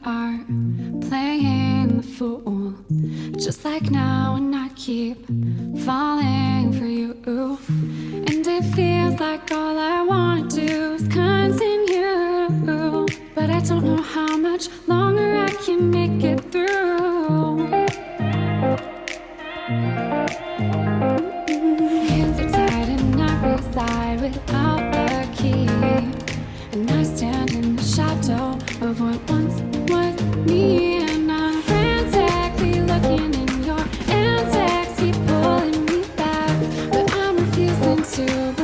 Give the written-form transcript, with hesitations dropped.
are playing the fool, just like now, and I keep falling for you. And it feels like all I wanna do is continue, but I don't know how much longer I can make it through. Hands are tied and I reside without the key, and I stand in the shadow of what once was me. And I'm frantically looking in your antics, keep pulling me back, but I'm refusing to